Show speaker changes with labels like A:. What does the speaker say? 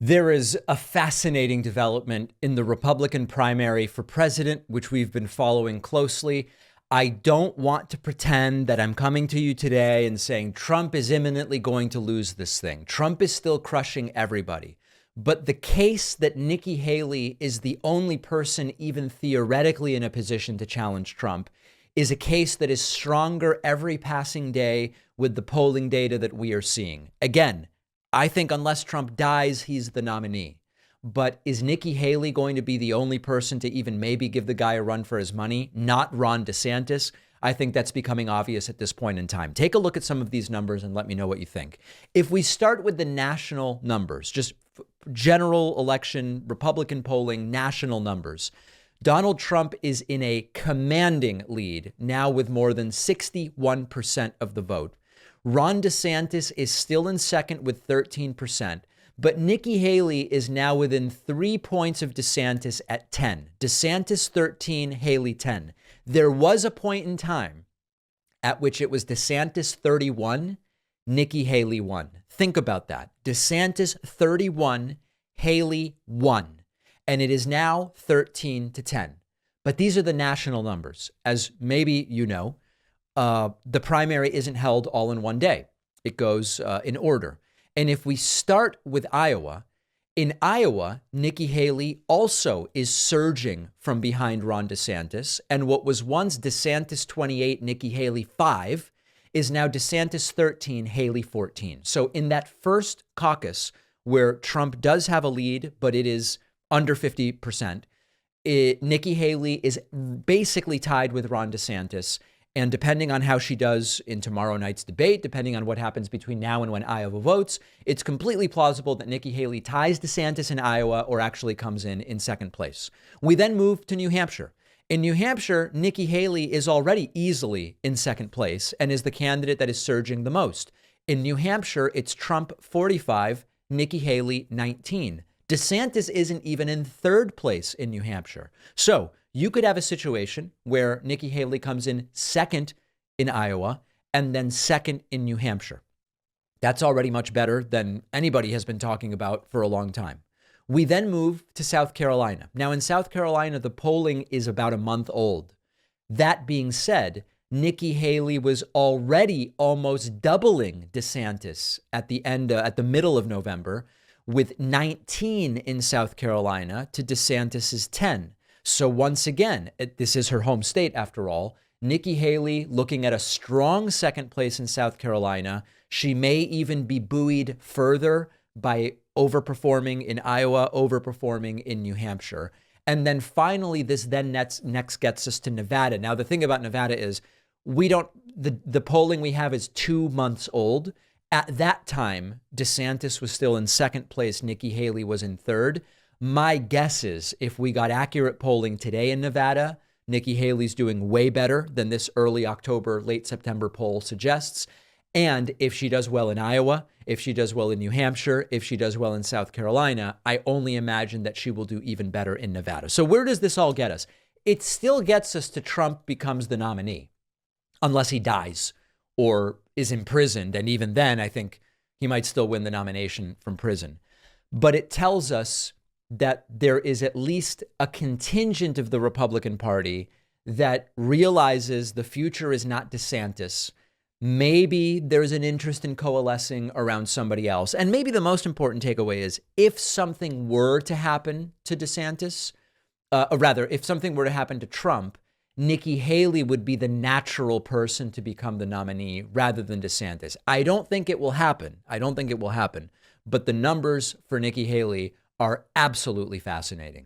A: There is a fascinating development in the Republican primary for president, which we've been following closely. I don't want to pretend that I'm coming to you today and saying Trump is imminently going to lose this thing. Trump is still crushing everybody. But the case that Nikki Haley is the only person even theoretically in a position to challenge Trump is a case that is stronger every passing day with the polling data that we are seeing. Again, I think unless Trump dies, he's the nominee. But is Nikki Haley going to be the only person to even maybe give the guy a run for his money? Not Ron DeSantis. I think that's becoming obvious at this point in time. Take a look at some of these numbers and let me know what you think. If we start with the national numbers, just general election, Republican polling, national numbers, Donald Trump is in a commanding lead now with more than 61% of the vote. Ron DeSantis is still in second with 13%, but Nikki Haley is now within 3 points of DeSantis at 10. DeSantis 13, Haley 10. There was a point in time at which it was DeSantis 31, Nikki Haley 1. Think about that. DeSantis 31, Haley 1. And it is now 13 to 10. But these are the national numbers. As maybe you know, the primary isn't held all in one day. It goes in order. And if we start with Iowa, in Iowa, Nikki Haley also is surging from behind Ron DeSantis. And what was once DeSantis 28, Nikki Haley 5 is now DeSantis 13, Haley 14. So in that first caucus where Trump does have a lead, but it is under 50%, Nikki Haley is basically tied with Ron DeSantis. And depending on how she does in tomorrow night's debate, depending on what happens between now and when Iowa votes, it's completely plausible that Nikki Haley ties DeSantis in Iowa or actually comes in second place. We then move to New Hampshire. In New Hampshire, Nikki Haley is already easily in second place and is the candidate that is surging the most. In New Hampshire, it's Trump 45, Nikki Haley 19. DeSantis isn't even in third place in New Hampshire. So you could have a situation where Nikki Haley comes in second in Iowa and then second in New Hampshire. That's already much better than anybody has been talking about for a long time. We then move to South Carolina. Now, in South Carolina, the polling is about a month old. That being said, Nikki Haley was already almost doubling DeSantis at the middle of November, with 19 in South Carolina to DeSantis's 10. So once again, this is her home state after all. Nikki Haley looking at a strong second place in South Carolina. She may even be buoyed further by overperforming in Iowa, overperforming in New Hampshire. And then finally, this then next gets us to Nevada. Now, the thing about Nevada is the polling we have is 2 months old. At that time, DeSantis was still in second place. Nikki Haley was in third. My guess is if we got accurate polling today in Nevada, Nikki Haley's doing way better than this early October, late September poll suggests. And if she does well in Iowa, if she does well in New Hampshire, if she does well in South Carolina, I only imagine that she will do even better in Nevada. So where does this all get us? It still gets us to Trump becomes the nominee, unless he dies or is imprisoned. And even then, I think he might still win the nomination from prison. But it tells us that there is at least a contingent of the Republican Party that realizes the future is not DeSantis. Maybe there's an interest in coalescing around somebody else. And maybe the most important takeaway is if something were to happen to DeSantis, if something were to happen to Trump, Nikki Haley would be the natural person to become the nominee rather than DeSantis. I don't think it will happen. But the numbers for Nikki Haley are absolutely fascinating.